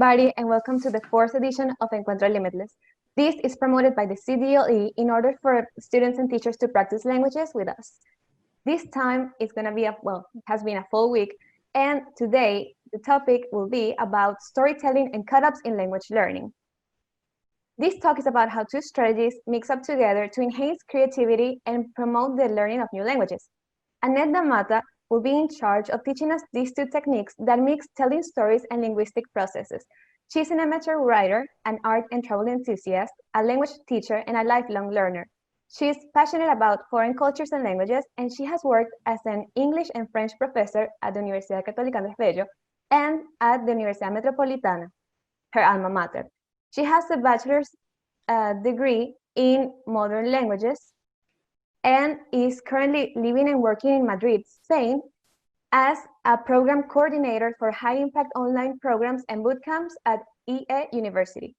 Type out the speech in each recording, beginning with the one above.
everybody, and welcome to the 4th edition of Encuentro Limitless. This is promoted by the CDLE in order for students and teachers to practice languages with us. This time is going to be has been a full week, and today the topic will be about storytelling and cut-ups in language learning. This talk is about how two strategies mix up together to enhance creativity and promote the learning of new languages. Annet Da Mata will be in charge of teaching us these two techniques that mix telling stories and linguistic processes. She's an amateur writer, an art and travel enthusiast, a language teacher, and a lifelong learner. She is passionate about foreign cultures and languages, and she has worked as an English and French professor at the Universidad Católica Andrés Bello and at the Universidad Metropolitana, her alma mater. She has a bachelor's degree in modern languages and is currently living and working in Madrid, Spain, as a program coordinator for high-impact online programs and bootcamps at University.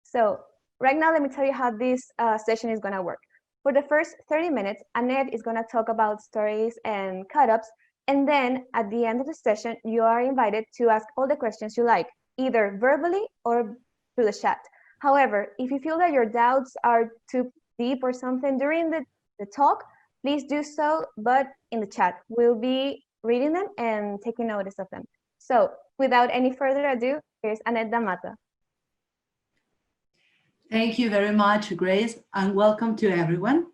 So right now, let me tell you how this session is going to work. For the first 30 minutes, Annet is going to talk about stories and cut-ups, and then at the end of the session, you are invited to ask all the questions you like, either verbally or through the chat. However, if you feel that your doubts are too deep or something during the talk, please do so, but in the chat. We'll be reading them and taking notice of them. So without any further ado, here's Annet Da Mata. Thank you very much, Grace, and welcome to everyone.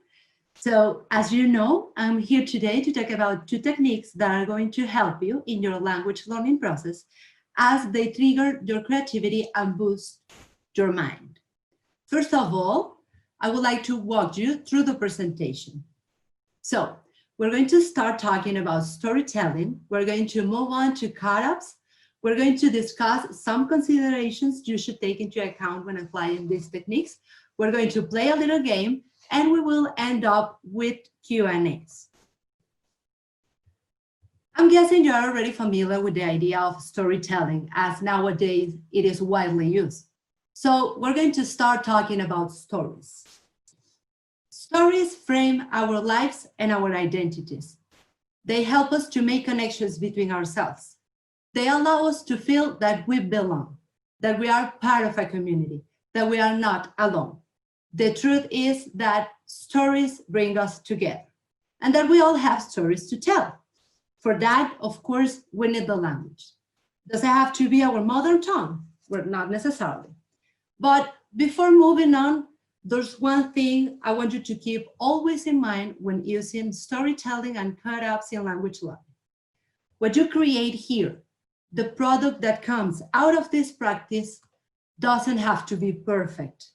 So as you know, I'm here today to talk about two techniques that are going to help you in your language learning process as they trigger your creativity and boost your mind. First of all, I would like to walk you through the presentation. So we're going to start talking about storytelling. We're going to move on to cut-ups. We're going to discuss some considerations you should take into account when applying these techniques. We're going to play a little game, and we will end up with Q&As. I'm guessing you're already familiar with the idea of storytelling, as nowadays it is widely used. So we're going to start talking about stories. Stories frame our lives and our identities. They help us to make connections between ourselves. They allow us to feel that we belong, that we are part of a community, that we are not alone. The truth is that stories bring us together and that we all have stories to tell. For that, of course, we need the language. Does it have to be our mother tongue? Well, not necessarily. But before moving on, there's one thing I want you to keep always in mind when using storytelling and cut-ups in language learning. What you create here, the product that comes out of this practice, doesn't have to be perfect.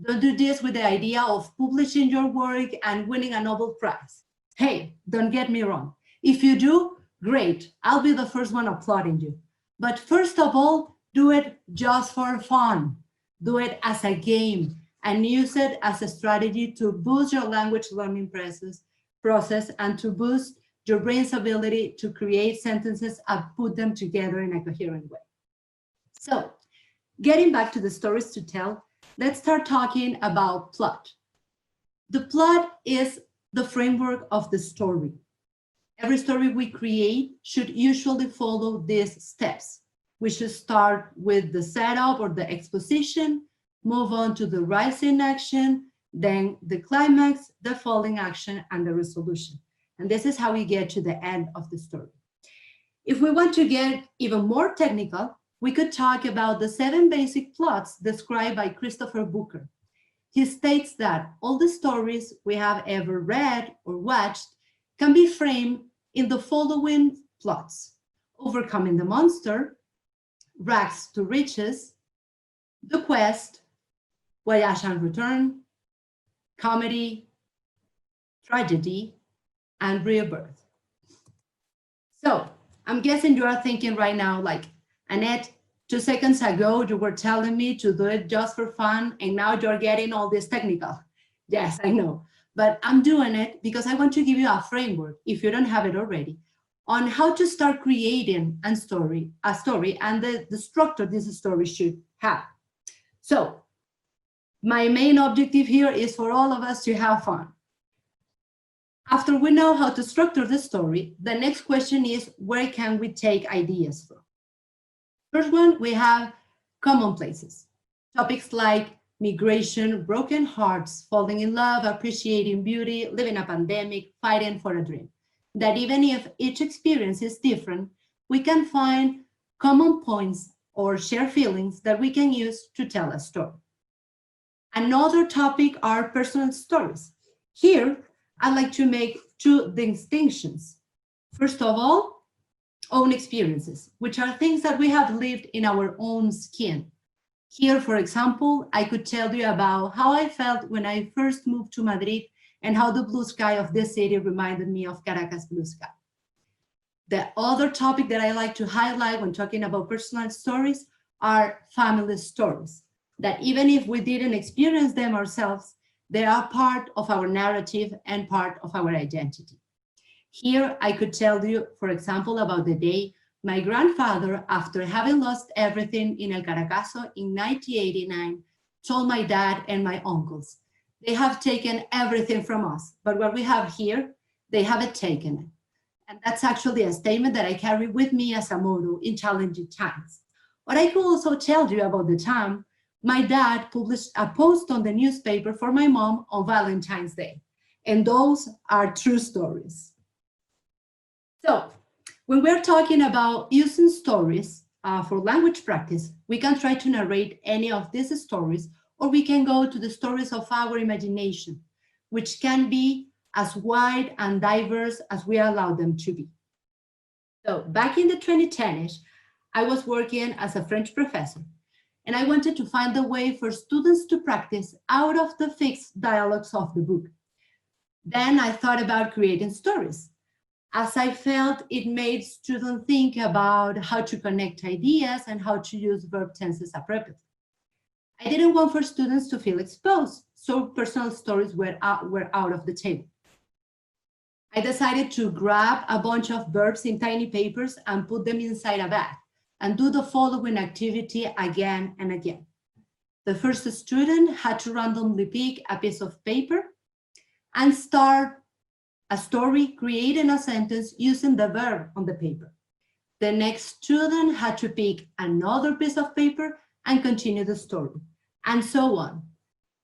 Don't do this with the idea of publishing your work and winning a Nobel Prize. Hey, don't get me wrong. If you do, great. I'll be the first one applauding you. But first of all, do it just for fun. Do it as a game and use it as a strategy to boost your language learning process and to boost your brain's ability to create sentences and put them together in a coherent way. So, getting back to the stories to tell, let's start talking about plot. The plot is the framework of the story. Every story we create should usually follow these steps. We should start with the setup or the exposition, move on to the rising action, then the climax, the falling action, and the resolution. And this is how we get to the end of the story. If we want to get even more technical, we could talk about the 7 basic plots described by Christopher Booker. He states that all the stories we have ever read or watched can be framed in the following plots: overcoming the monster, rags to riches, the quest, voyage and return, comedy, tragedy, and rebirth. So I'm guessing you are thinking right now, like, Annet, 2 seconds ago, you were telling me to do it just for fun, and now you're getting all this technical. Yes, I know, but I'm doing it because I want to give you a framework, if you don't have it already, on how to start creating a story and the structure this story should have. So my main objective here is for all of us to have fun. After we know how to structure the story, the next question is, where can we take ideas from? First one, we have commonplaces. Topics like migration, broken hearts, falling in love, appreciating beauty, living a pandemic, fighting for a dream. That even if each experience is different, we can find common points or share feelings that we can use to tell a story. Another topic are personal stories. Here, I'd like to make two distinctions. First of all, own experiences, which are things that we have lived in our own skin. Here, for example, I could tell you about how I felt when I first moved to Madrid and how the blue sky of this city reminded me of Caracas blue sky. The other topic that I like to highlight when talking about personal stories are family stories, that even if we didn't experience them ourselves, they are part of our narrative and part of our identity. Here, I could tell you, for example, about the day my grandfather, after having lost everything in El Caracazo in 1989, told my dad and my uncles, "They have taken everything from us, but what we have here, they haven't taken it." And that's actually a statement that I carry with me as a motto in challenging times. But I could also tell you about the time my dad published a post on the newspaper for my mom on Valentine's Day. And those are true stories. So when we're talking about using stories for language practice, we can try to narrate any of these stories, or we can go to the stories of our imagination, which can be as wide and diverse as we allow them to be. So back in the 2010s, I was working as a French professor, and I wanted to find a way for students to practice out of the fixed dialogues of the book. Then I thought about creating stories, as I felt it made students think about how to connect ideas and how to use verb tenses appropriately. I didn't want for students to feel exposed, so personal stories were out of the table. I decided to grab a bunch of verbs in tiny papers and put them inside a bag and do the following activity again and again. The first student had to randomly pick a piece of paper and start a story, creating a sentence using the verb on the paper. The next student had to pick another piece of paper and continue the story, and so on.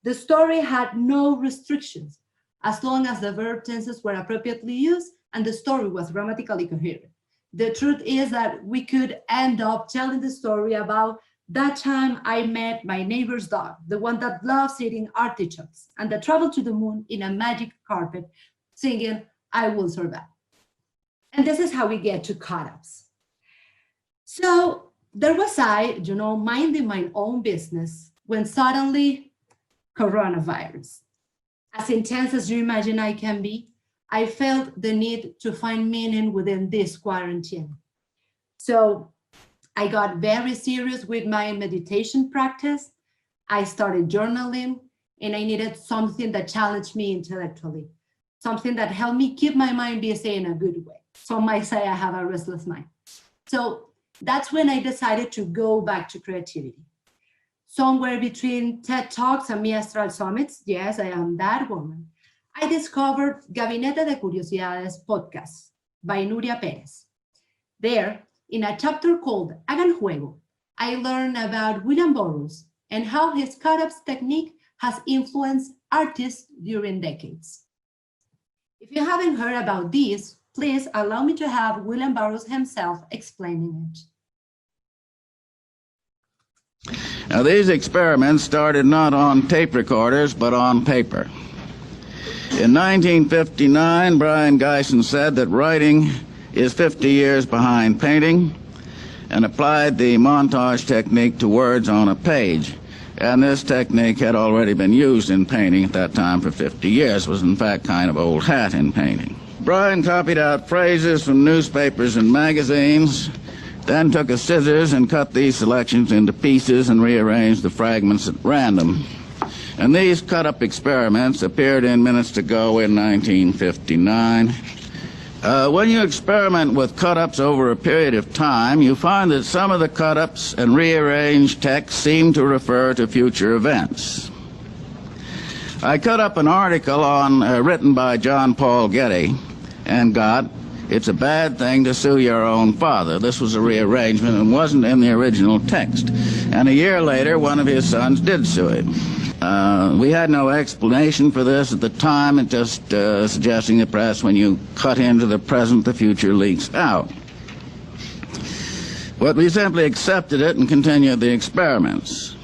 The story had no restrictions, as long as the verb tenses were appropriately used and the story was grammatically coherent. The truth is that we could end up telling the story about that time I met my neighbor's dog, the one that loves eating artichokes, and that traveled to the moon in a magic carpet, singing, "I will survive." And this is how we get to cut-ups. So there was I, minding my own business when suddenly coronavirus. As intense as you imagine I can be, I felt the need to find meaning within this quarantine. So I got very serious with my meditation practice. I started journaling, and I needed something that challenged me intellectually, something that helped me keep my mind busy in a good way. Some might say I have a restless mind. So that's when I decided to go back to creativity. Somewhere between TED Talks and Mi Astral Summits, yes, I am that woman, I discovered Gabinete de Curiosidades podcast by Nuria Perez. There, in a chapter called Hagan Juego, I learned about William Burroughs and how his cut-ups technique has influenced artists during decades. If you haven't heard about this, please allow me to have William Burroughs himself explaining it. Now, these experiments started not on tape recorders, but on paper. In 1959, Brian Gysin said that writing is 50 years behind painting, and applied the montage technique to words on a page. And this technique had already been used in painting at that time for 50 years. It was, in fact, kind of old hat in painting. Brian copied out phrases from newspapers and magazines, then took a scissors and cut these selections into pieces and rearranged the fragments at random. And these cut-up experiments appeared in Minutes to Go in 1959. When you experiment with cut-ups over a period of time, you find that some of the cut-ups and rearranged text seem to refer to future events. I cut up an article written by John Paul Getty and got it's a bad thing to sue your own father. This was a rearrangement and wasn't in the original text. And a year later, one of his sons did sue him. We had no explanation for this at the time, it just suggesting the press, when you cut into the present, the future leaks out. But we simply accepted it and continued the experiments.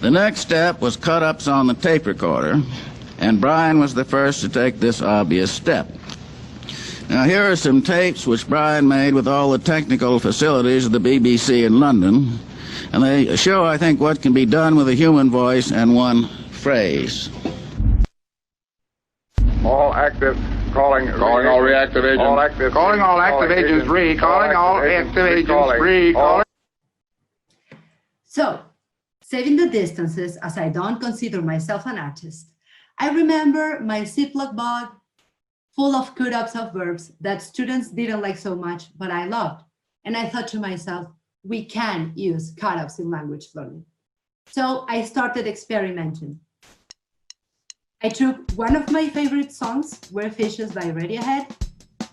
The next step was cut-ups on the tape recorder, and Brian was the first to take this obvious step. Now, here are some tapes which Brian made with all the technical facilities of the BBC in London, and they show, I think, what can be done with a human voice and one phrase. All active, calling all reactive agents. Calling all active agents, calling all active agents, So, saving the distances, as I don't consider myself an artist, I remember my Ziploc bag full of cut-ups of verbs that students didn't like so much, but I loved. And I thought to myself, we can use cut-ups in language learning. So I started experimenting. I took one of my favorite songs, We're Fishes by Radiohead,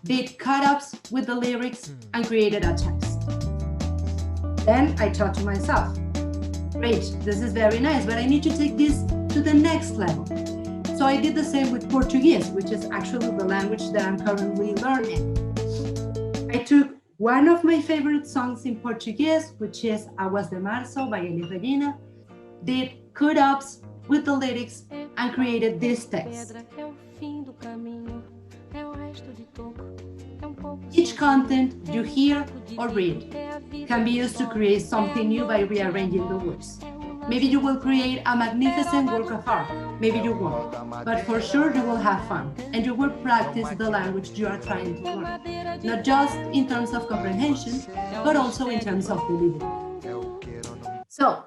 did cut-ups with the lyrics and created a text. Then I thought to myself, great, this is very nice, but I need to take this to the next level. So I did the same with Portuguese, which is actually the language that I'm currently learning. I took one of my favorite songs in Portuguese, which is Aguas de Março by Elis Regina, did cut-ups with the lyrics and created this text. Each content you hear or read can be used to create something new by rearranging the words. Maybe you will create a magnificent work of art, maybe you won't, but for sure you will have fun and you will practice the language you are trying to learn, not just in terms of comprehension, but also in terms of delivery. So,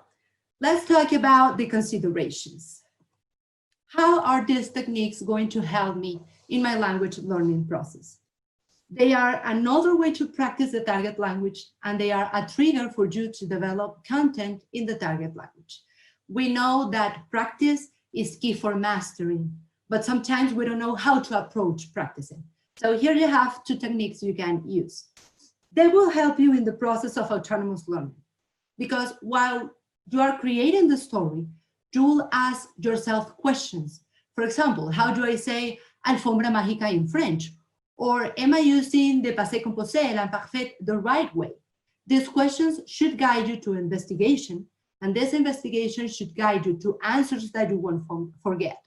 let's talk about the considerations. How are these techniques going to help me in my language learning process? They are another way to practice the target language, and they are a trigger for you to develop content in the target language. We know that practice is key for mastering, but sometimes we don't know how to approach practicing. So here you have two techniques you can use. They will help you in the process of autonomous learning, because while you are creating the story, you will ask yourself questions. For example, how do I say alfombra mágica in French? Or am I using the passé composé, l'imparfait, the right way? These questions should guide you to investigation, and this investigation should guide you to answers that you won't forget.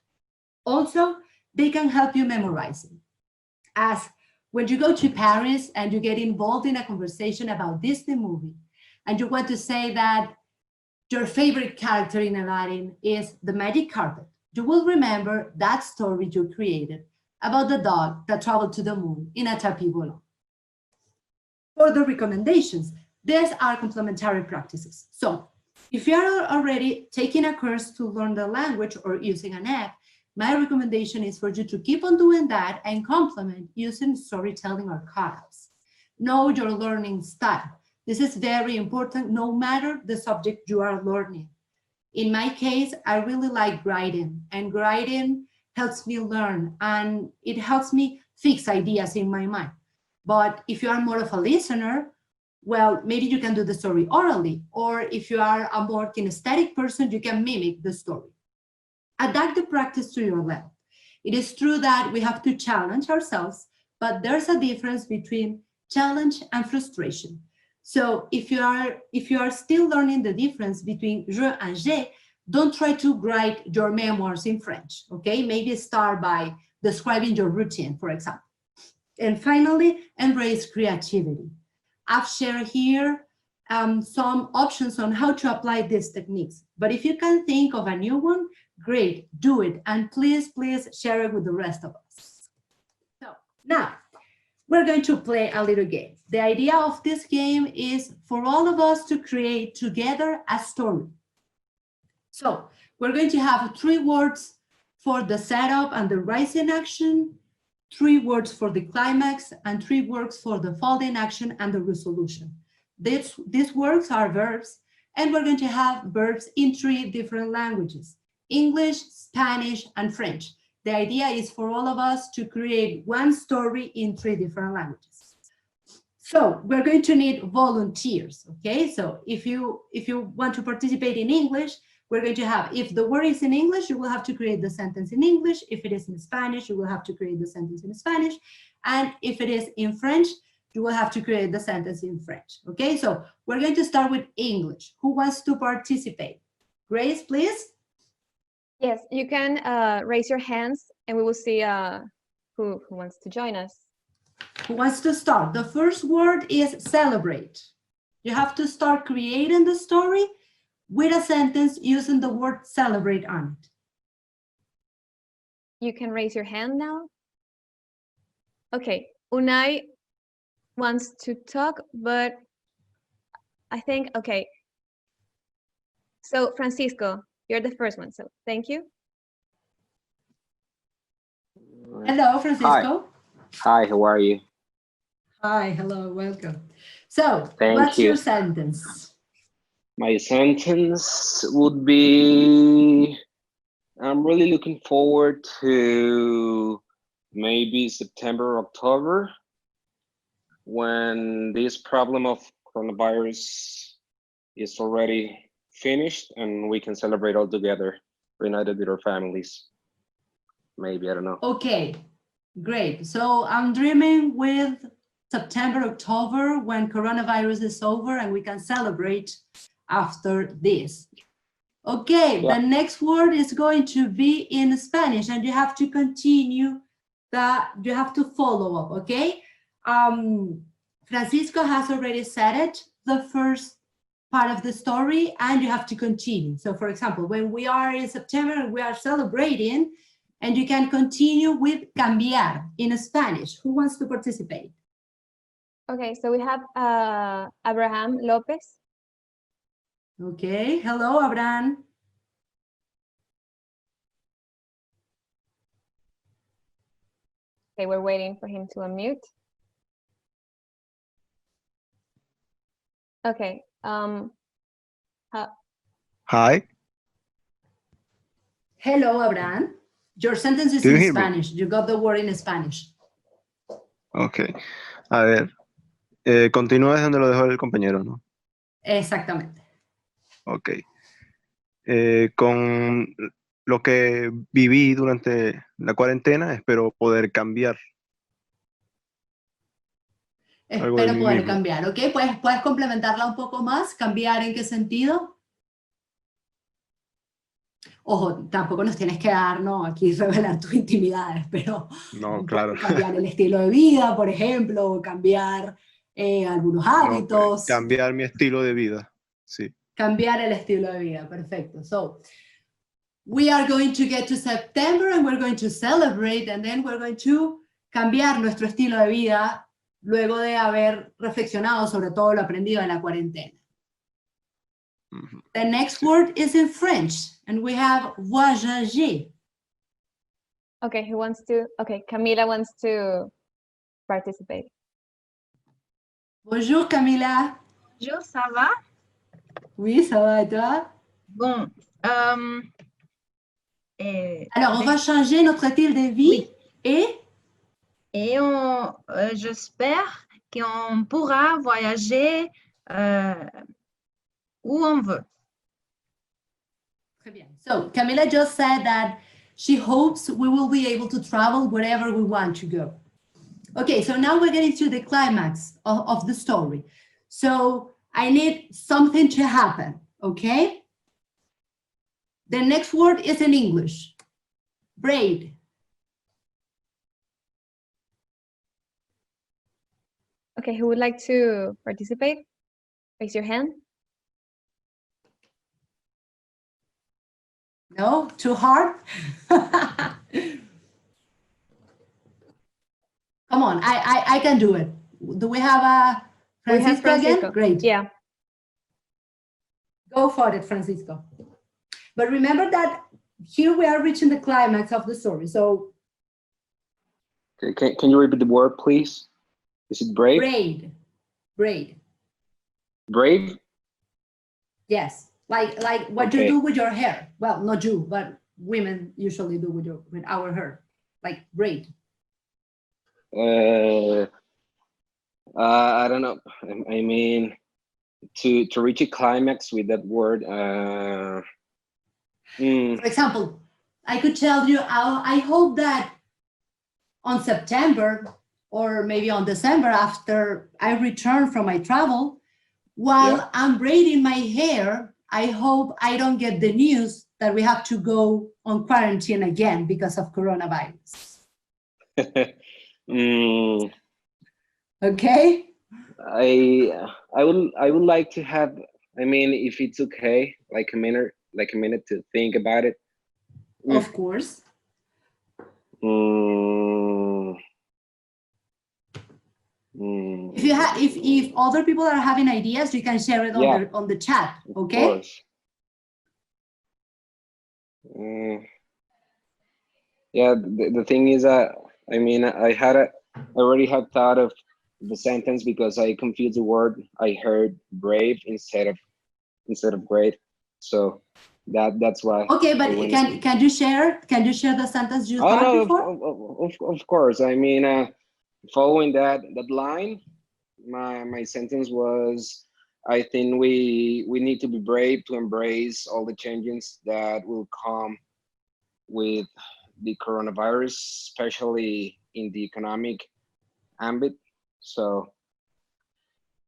Also, they can help you memorizing. As when you go to Paris and you get involved in a conversation about Disney movie, and you want to say that your favorite character in Aladdin is the magic carpet, you will remember that story you created about the dog that traveled to the moon in a tapis volant. For the recommendations, these are complementary practices. So if you are already taking a course to learn the language or using an app, my recommendation is for you to keep on doing that and complement using storytelling or cut-ups. Know your learning style. This is very important no matter the subject you are learning. In my case, I really like writing, and writing helps me learn and it helps me fix ideas in my mind. But if you are more of a listener, well, maybe you can do the story orally, or if you are a more kinesthetic person, you can mimic the story. Adapt the practice to your level. It is true that we have to challenge ourselves, but there's a difference between challenge and frustration. So if you are still learning the difference between je and j'ai, don't try to write your memoirs in French, okay? Maybe start by describing your routine, for example. And finally, embrace creativity. I've shared here some options on how to apply these techniques, but if you can think of a new one, great, do it. And please share it with the rest of us. So now, we're going to play a little game. The idea of this game is for all of us to create together a story. So we're going to have 3 words for the setup and the rising action, 3 words for the climax, and 3 words for the falling action and the resolution. These words are verbs, and we're going to have verbs in 3 different languages: English, Spanish, and French. The idea is for all of us to create one story in 3 different languages. So we're going to need volunteers, okay? So if you want to participate in English, we're going to have, if the word is in English, you will have to create the sentence in English. If it is in Spanish, you will have to create the sentence in Spanish. And if it is in French, you will have to create the sentence in French, okay? So we're going to start with English. Who wants to participate? Grace, please. Yes, you can raise your hands and we will see who wants to join us. Who wants to start? The first word is celebrate. You have to start creating the story with a sentence using the word celebrate on it. You can raise your hand now. Okay, Unai wants to talk, but I think, okay. So Francisco, you're the first one, so thank you. Hello, Francisco. Hi, how are you? Hi, hello, welcome. So, Thank what's you. your sentence? My sentence would be, I'm really looking forward to maybe September, October, when this problem of coronavirus is already finished and we can celebrate all together, reunited with our families. Maybe, I don't know. Okay, great. So I'm dreaming with September, October, when coronavirus is over and we can celebrate after this. Okay, Yeah. The next word is going to be in Spanish and you have to continue that, you have to follow up, okay? Francisco has already said it, the first part of the story, and you have to continue. So for example, when we are in September and we are celebrating, and you can continue with cambiar in Spanish. Who wants to participate? Okay, so we have Abraham Lopez. Okay, hello, Abraham. Okay, we're waiting for him to unmute. Okay. Hi. Hello, Abraham. Your sentence is Do you in hear me? Spanish. You got the word in Spanish. Ok. A ver. Continúa desde donde lo dejó el compañero, ¿no? Exactamente. Ok. Con lo que viví durante la cuarentena, espero poder cambiar. Algo de Espero mí poder mismo. cambiar, ¿ok? ¿Puedes complementarla un poco más? ¿Cambiar en qué sentido? Ojo, tampoco nos tienes que dar, ¿no? Aquí revelar tus intimidades, pero No, claro. cambiar el estilo de vida, por ejemplo, o cambiar algunos No, hábitos. cambiar mi estilo de vida. Sí. Cambiar el estilo de vida, perfecto. So, we are going to get to September and we're going to celebrate and then we're going to cambiar nuestro estilo de vida luego de haber reflexionado sobre todo lo aprendido en la cuarentena. Ujú. The next word is in French and we have voyager. Okay, who wants to? Okay, Camila wants to participate. Bonjour Camila. Bonjour, ça va? Oui, ça va et toi? Bon, Alors, on va changer notre style de vie Oui. et j'espère qu'on pourra voyager où on veut. Très bien. So, Camila just said that she hopes we will be able to travel wherever we want to go. Okay, so now we're getting to the climax of the story. So, I need something to happen, okay? The next word is in English. Braid. Okay, who would like to participate? Raise your hand. No, too hard? Come on, I can do it. Do we have a Francisco again? Great. Yeah. Go for it, Francisco. But remember that here we are reaching the climax of the story. So Can you repeat the word, please? Is it brave? braid, braid. Brave? Yes, like what Okay. you do with your hair. Well, not you, but women usually do with our hair, like braid. I don't know. I mean, to reach a climax with that word. For example, I could tell you, I hope that on September or maybe on December, after I return from my travel, while I'm braiding my hair, I hope I don't get the news that we have to go on quarantine again because of coronavirus. Okay. I would like to have, I mean, if it's okay, like a minute to think about it. Of course. If other people are having ideas, you can share it on the chat. Okay. Of course. Yeah. The thing is that I mean I already had thought of the sentence because I confused the word. I heard brave instead of great. So that's why. Okay, but can you share the sentence you thought before? Of course. I mean, following that line, my sentence was, I think we need to be brave to embrace all the changes that will come with the coronavirus, especially in the economic ambit. So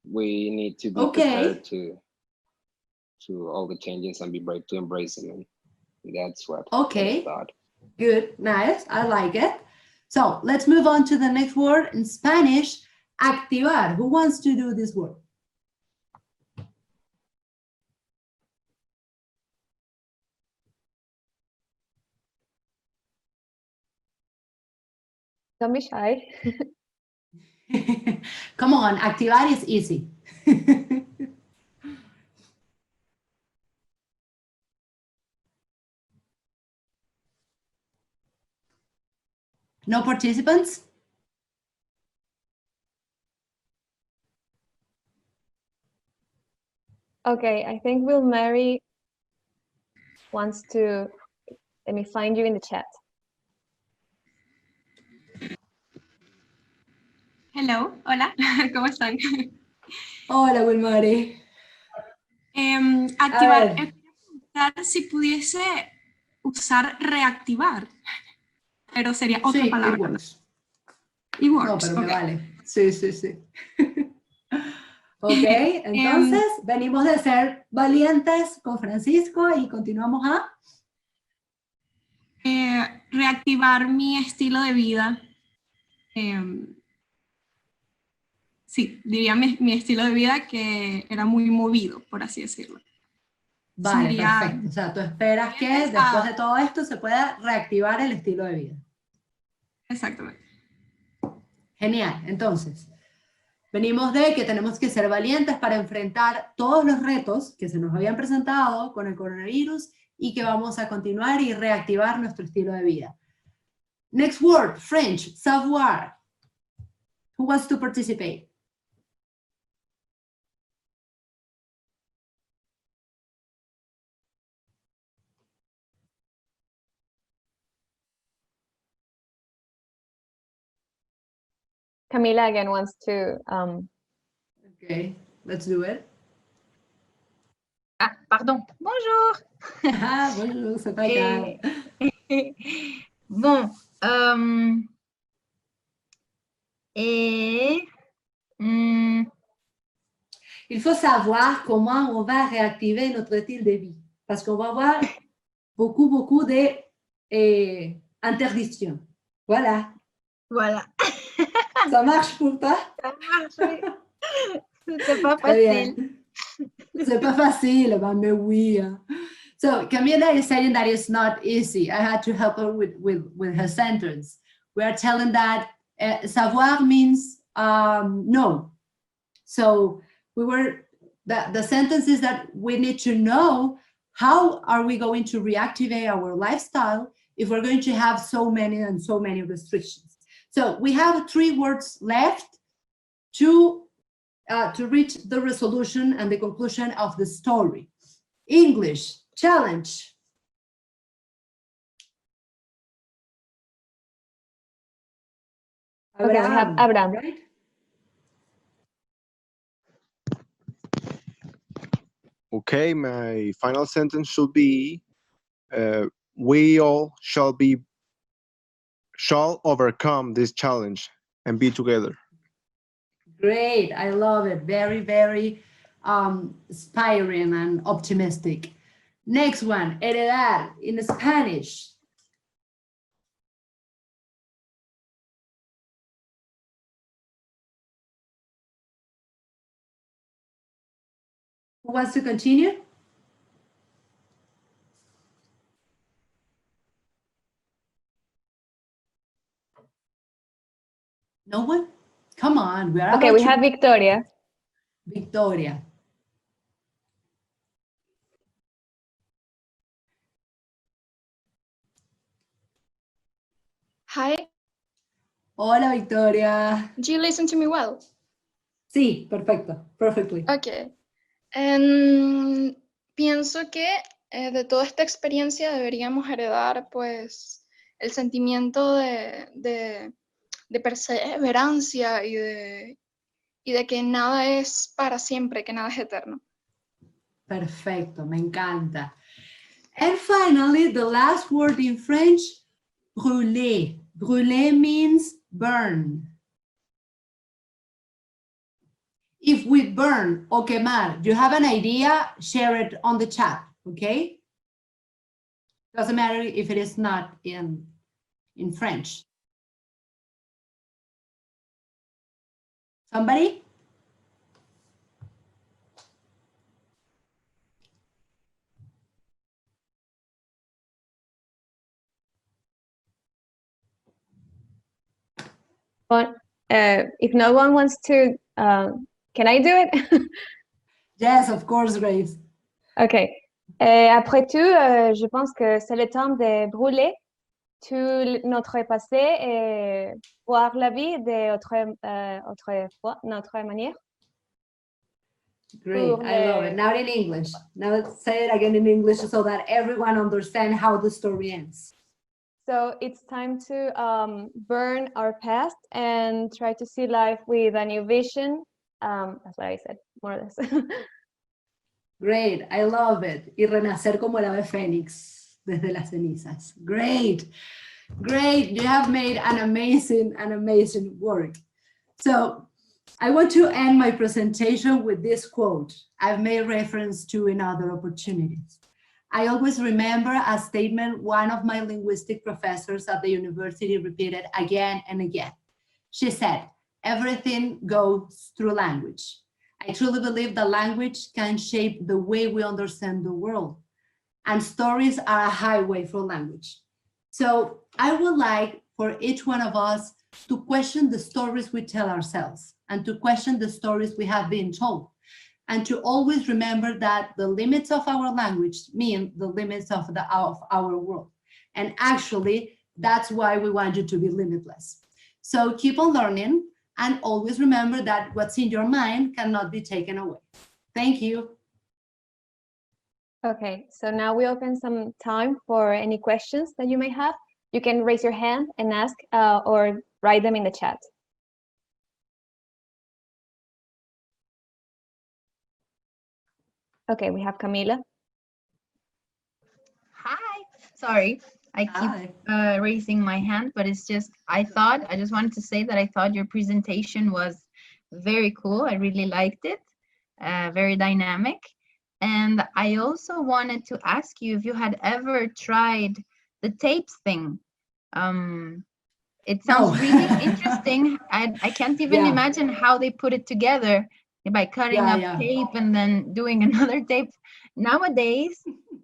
we need to be prepared to all the changes and be brave to embrace them. And that's what I thought. Good, nice, I like it. So let's move on to the next word in Spanish, activar. Who wants to do this word? Don't be shy. Come on, activar is easy. No participants? Okay, I think Will Mary wants to, let me find you in the chat. Hello, hola, ¿cómo están? Hola, Wilmary. Activar, preguntar si pudiese usar reactivar, pero sería otra palabra. It works. No, pero me vale. Sí. Ok, entonces venimos de ser valientes con Francisco y continuamos a... reactivar mi estilo de vida. Sí, diría mi estilo de vida que era muy movido, por así decirlo. Vale, perfecto. O sea, tú esperas que después de todo esto se pueda reactivar el estilo de vida. Exactamente. Genial, entonces, venimos de que tenemos que ser valientes para enfrentar todos los retos que se nos habían presentado con el coronavirus y que vamos a continuar y reactivar nuestro estilo de vida. Next word, French, savoir. Who wants to participate? Camila again wants to... Okay, let's do it. Ah, pardon. Bonjour. Bonjour, c'est pas grave. Bon. Il faut savoir comment on va réactiver notre style de vie. Parce qu'on va avoir beaucoup d'interdictions. Voilà. Voilà. Ça marche pour toi? Ça marche, oui. C'est pas facile. C'est pas facile, mais oui. So Camila is saying that it's not easy. I had to help her with her sentence. We are telling that savoir means know. So the sentence is that we need to know how are we going to reactivate our lifestyle if we're going to have so many restrictions. So we have 3 words left to reach the resolution and the conclusion of the story. English, challenge. Okay, we have Abraham. Right? Okay, my final sentence should be, we all shall overcome this challenge and be together. Great, I love it. Very, very inspiring and optimistic. Next one, heredar in Spanish. Who wants to continue? No one? Come on, we are Okay, we have Victoria. Victoria. Hi, Hola, Victoria. do you listen to me well? Sí, perfecto, perfectly. Ok. Pienso que de toda esta experiencia deberíamos heredar pues el sentimiento de perseverancia y de que nada es para siempre, que nada es eterno. Perfecto, me encanta. And finally, the last word in French, brûler. Brûler means burn. If with burn or quemar, you have an idea, share it on the chat, okay? Doesn't matter if it is not in French. Somebody? But if no one wants to, can I do it? Yes, of course, Grace. Ok. Après tout, je pense que c'est le temps de brûler tout notre passé et voir la vie notre manière. Great, I love it. Now in English. Now let's say it again in English so that everyone understands how the story ends. So it's time to burn our past and try to see life with a new vision. That's what I said, more or less. Great, I love it. Y renacer como el ave fénix desde las cenizas. Great, great. You have made an amazing work. So I want to end my presentation with this quote I've made reference to in other opportunities. I always remember a statement one of my linguistic professors at the university repeated again and again. She said, everything goes through language. I truly believe that language can shape the way we understand the world, and stories are a highway for language. So I would like for each one of us to question the stories we tell ourselves and to question the stories we have been told, and to always remember that the limits of our language mean the limits of our world. And actually, that's why we want you to be limitless. So keep on learning, and always remember that what's in your mind cannot be taken away. Thank you. Okay, so now we open some time for any questions that you may have. You can raise your hand and ask or write them in the chat. Okay, we have Camila. Hi, sorry, I keep raising my hand, but it's just, I just wanted to say that I thought your presentation was very cool. I really liked it, very dynamic. And I also wanted to ask you if you had ever tried the tapes thing. It sounds really interesting. I can't even imagine how they put it together by cutting up tape and then doing another tape. Nowadays,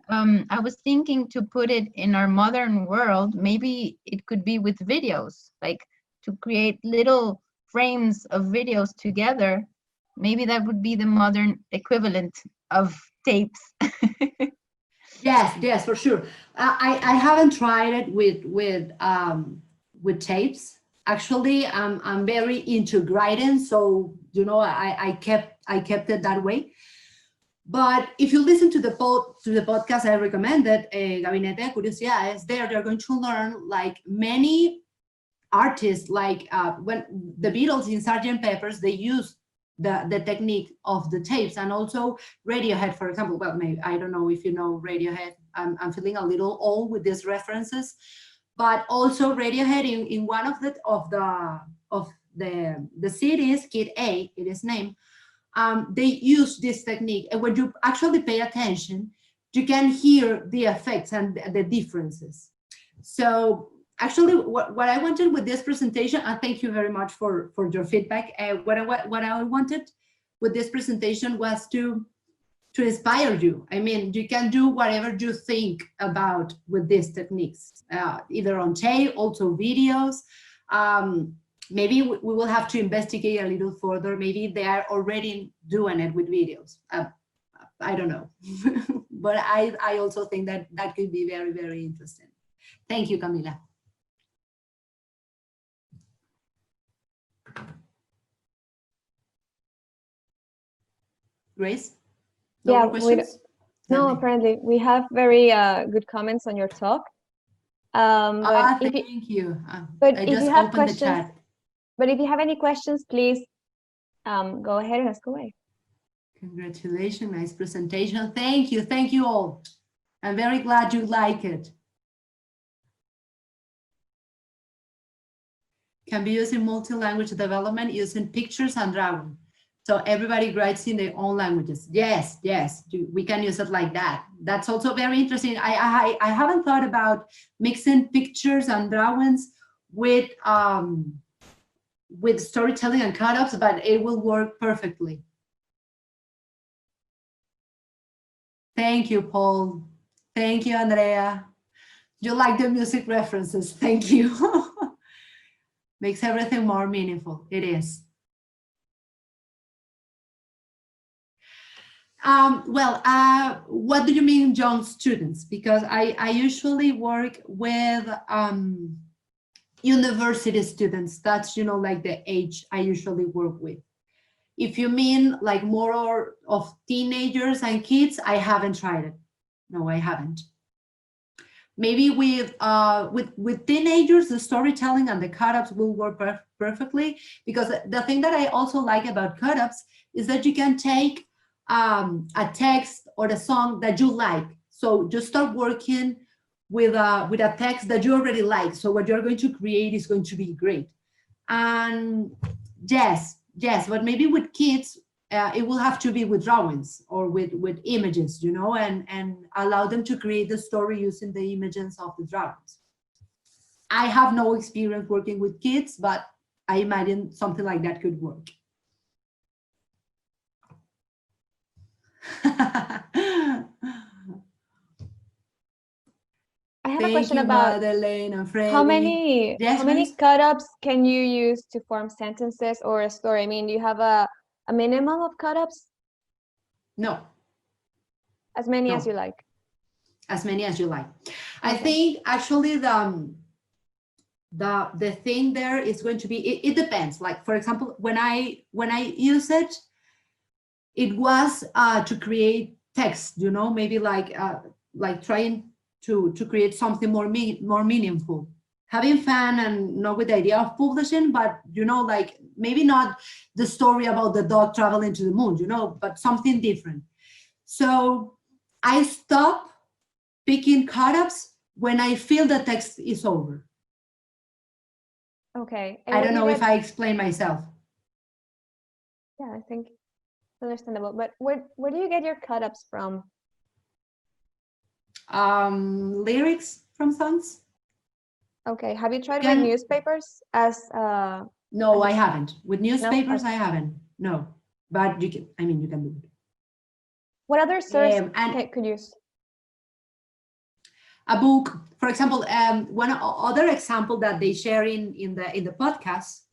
I was thinking to put it in our modern world. Maybe it could be with videos, like to create little frames of videos together. Maybe that would be the modern equivalent of tapes. Yes, for sure. I haven't tried it with tapes. Actually, I'm very into writing, so you know I kept it that way. But if you listen to the podcast I recommended, Gabinete de Curiosidades, there you're going to learn like many artists, like when the Beatles in Sgt. Pepper's, they use the technique of the tapes. And also Radiohead, for example. Well, maybe I don't know if you know Radiohead. I'm feeling a little old with these references, but also Radiohead in one of the CDs, Kid A, it is named. They use this technique, and when you actually pay attention, you can hear the effects and the differences. So actually, what I wanted with this presentation, and thank you very much for your feedback. What I wanted with this presentation was to inspire you. I mean, you can do whatever you think about with these techniques, either on tape, also videos. Maybe we will have to investigate a little further. Maybe they are already doing it with videos. I don't know. But I also think that could be very, very interesting. Thank you, Camila. Grace? No more questions? No, apparently we have very good comments on your talk. Thank you. But I if just you have opened questions, the chat. But if you have any questions, please go ahead and ask away. Congratulations, nice presentation. Thank you all. I'm very glad you like it. Can be used in multi-language development using pictures and drawing. So everybody writes in their own languages. Yes, we can use it like that. That's also very interesting. I haven't thought about mixing pictures and drawings with storytelling and cut-ups, but it will work perfectly. Thank you, Paul. Thank you, Andrea. You like the music references. Thank you. Makes everything more meaningful. It is. What do you mean young students? Because I usually work with university students. That's, like the age I usually work with. If you mean like more of teenagers and kids, I haven't tried it. No, I haven't. Maybe with teenagers, the storytelling and the cut-ups will work perfectly, because the thing that I also like about cut-ups is that you can take a text or a song that you like. So just start working with a text that you already like. So what you're going to create is going to be great. And yes, but maybe with kids, it will have to be with drawings or with images, and allow them to create the story using the images of the drawings. I have no experience working with kids, but I imagine something like that could work. I have a question about Madeleine and Freddie. how many Please? cut-ups can you use to form sentences or a story? I mean, do you have a minimum of cut-ups? No. As many as you like. As many as you like. Okay. I think actually the thing there is going to be, it depends. Like, for example, when I use it, it was to create text, maybe like trying to create something more meaningful, having fun, and not with the idea of publishing, but like maybe not the story about the dog traveling to the moon, but something different. So I stop picking cut-ups when I feel the text is over. Okay. I don't know if I explain myself. Yeah, I think it's understandable. But where do you get your cut-ups from? Lyrics from songs. Okay. Have you tried with newspapers No, I haven't. With newspapers, No? Okay. I haven't. No, but you can. I mean, you can do it. What other source could use? A book, for example. One other example that they share in the podcast.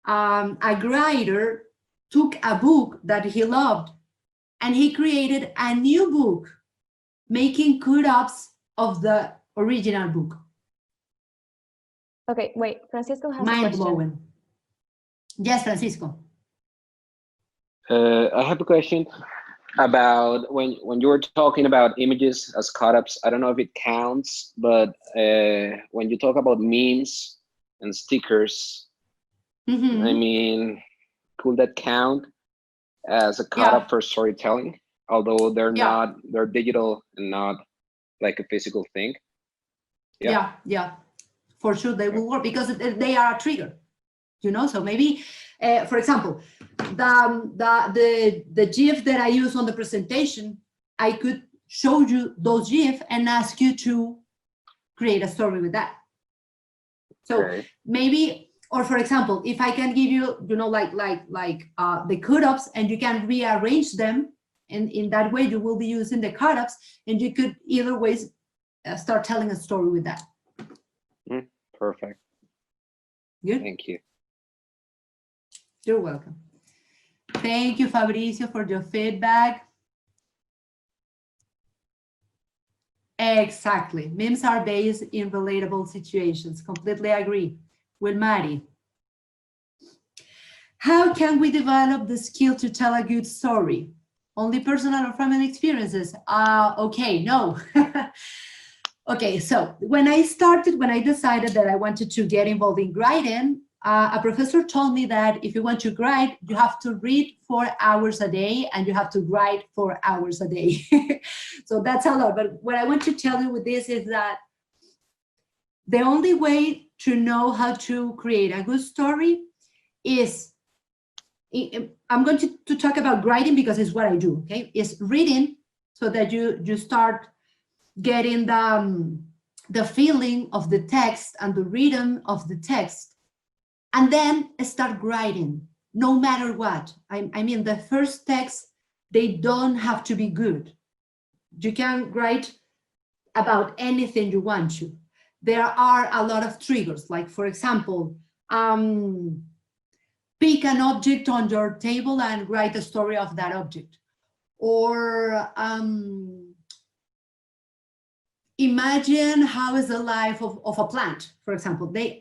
A writer took a book that he loved, and he created a new book, making cut-ups of the original book. Okay, wait. Francisco has a question. Mind-blowing. Yes, Francisco. I have a question about when you were talking about images as cut-ups. I don't know if it counts, but when you talk about memes and stickers, I mean, could that count as a cut-up for storytelling? Although they're not, they're digital and not like a physical thing. Yeah, for sure they will work because they are a trigger, you know. So maybe, for example, the GIF that I use on the presentation, I could show you those GIF and ask you to create a story with that. So maybe, or for example, if I can give you, you know, like the cut-ups, and you can rearrange them, and in that way you will be using the cut-ups, and you could either ways start telling a story with that. Perfect. Good. Thank you. You're welcome. Thank you, Fabricio, for your feedback. Exactly. Memes are based in relatable situations. Completely agree. With Mari. How can we develop the skill to tell a good story? Only personal or family experiences? Okay, no. Okay, so when I decided that I wanted to get involved in writing, a professor told me that if you want to write, you have to read 4 hours a day and you have to write 4 hours a day. So that's a lot. But what I want to tell you with this is that the only way to know how to create a good story is, I'm going to talk about writing because it's what I do, okay? Is reading so that you start getting the feeling of the text and the rhythm of the text, and then start writing, no matter what. I mean, the first text, they don't have to be good. You can write about anything you want to. There are a lot of triggers, like for example, pick an object on your table and write a story of that object. Or imagine how is the life of a plant, for example. There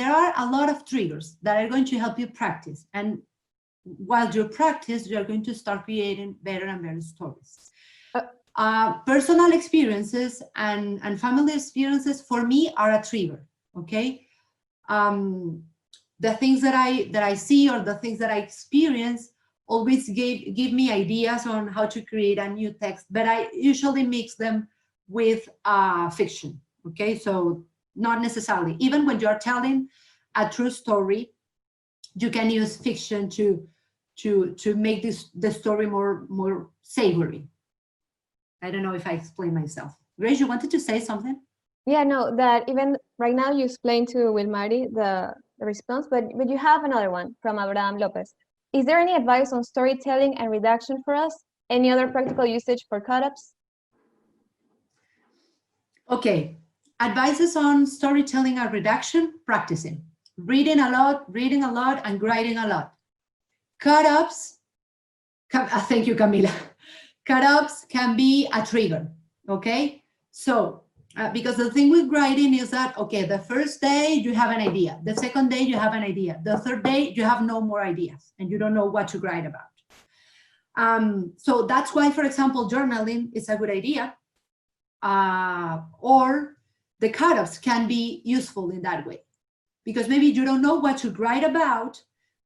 are a lot of triggers that are going to help you practice. And while you practice, you're going to start creating better and better stories. Personal experiences and family experiences for me are a trigger, okay? The things that I see or the things that I experience always give me ideas on how to create a new text, but I usually mix them with fiction, okay? So not necessarily, even when you're telling a true story, you can use fiction to make the story more savory. I don't know if I explained myself. Grace, you wanted to say something? Yeah, no, that even right now you explained to Wilmari the response, but you have another one from Abraham Lopez. Is there any advice on storytelling and redaction for us? Any other practical usage for cut-ups? Okay, advices on storytelling and redaction: practicing, reading a lot, and writing a lot. Cut-ups, thank you, Camila. Cut-ups can be a trigger, okay? So, because the thing with writing is that, okay, the first day you have an idea, the second day you have an idea, the third day you have no more ideas and you don't know what to write about. So that's why, for example, journaling is a good idea. Or the cut-ups can be useful in that way, because maybe you don't know what to write about.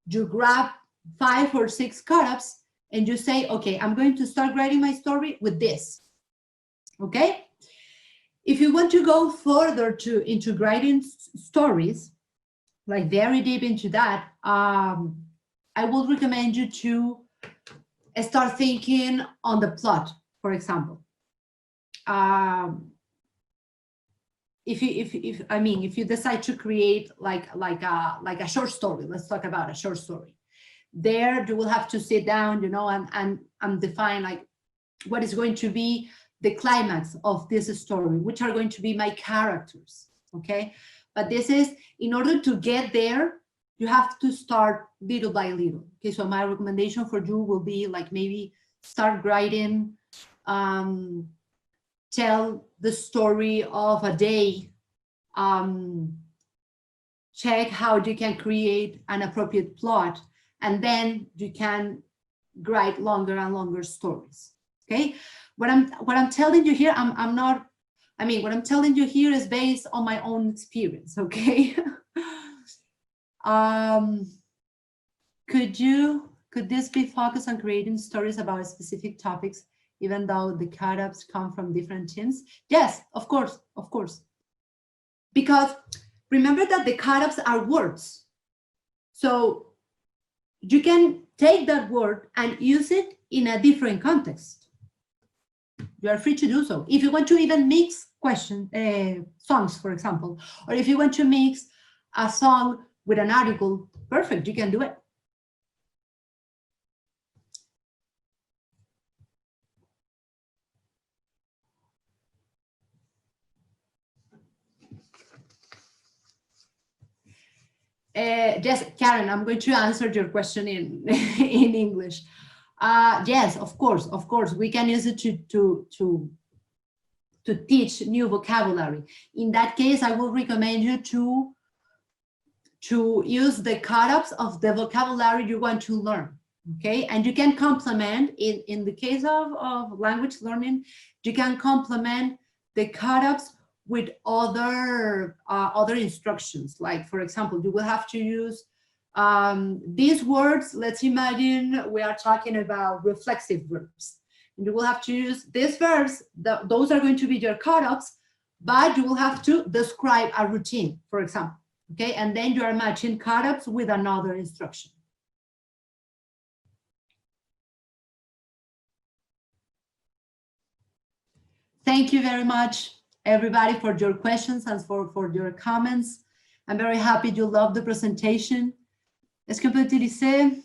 You grab 5 or 6 cut-ups and you say, okay, I'm going to start writing my story with this, okay? If you want to go further into writing stories, like very deep into that, I will recommend you to start thinking on the plot, for example. If you decide to create like a short story, let's talk about a short story. There you will have to sit down, you know, and define like what is going to be the climax of this story, which are going to be my characters, okay? But this is, in order to get there, you have to start little by little, okay? So my recommendation for you will be like maybe start writing, tell the story of a day, check how you can create an appropriate plot, and then you can write longer and longer stories, okay? What I'm telling you here, what I'm telling you here is based on my own experience, okay? Could this be focused on creating stories about specific topics, even though the cut-ups come from different teams? Yes, of course, of course. Because remember that the cut-ups are words. So you can take that word and use it in a different context. You are free to do so. If you want to even mix songs, for example, or if you want to mix a song with an article, perfect, you can do it. Yes, Karen, I'm going to answer your question in in English. Yes, of course, we can use it to teach new vocabulary. In that case, I will recommend you to use the cut-ups of the vocabulary you want to learn. Okay, and you can complement in the case of language learning, you can complement the cut-ups with other instructions. Like, for example, you will have to use these words. Let's imagine we are talking about reflexive verbs. And you will have to use these verbs. Those are going to be your cut-ups, but you will have to describe a routine, for example. Okay, and then you are matching cut-ups with another instruction. Thank you very much, everybody, for your questions and for your comments. I'm very happy you loved the presentation. Est-ce qu'on peut utiliser?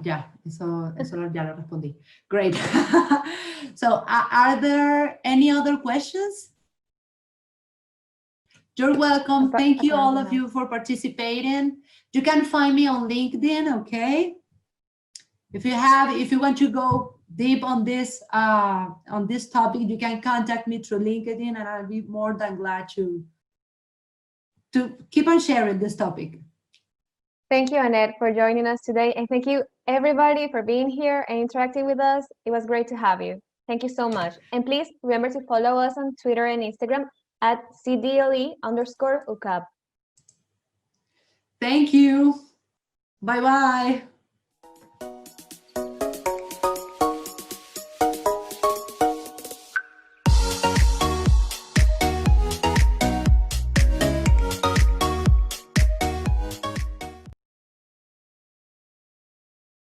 Ya, eso ya lo respondí. Great. So, are there any other questions? You're welcome. Thank you, all of you, for participating. You can find me on LinkedIn, okay? If you want to go deep on this topic, you can contact me through LinkedIn, and I'll be more than glad to keep on sharing this topic. Thank you, Annette, for joining us today, and thank you everybody for being here and interacting with us. It was great to have you. Thank you so much. And please remember to follow us on Twitter and Instagram at CDLE_UCAB. Thank you. Bye-bye.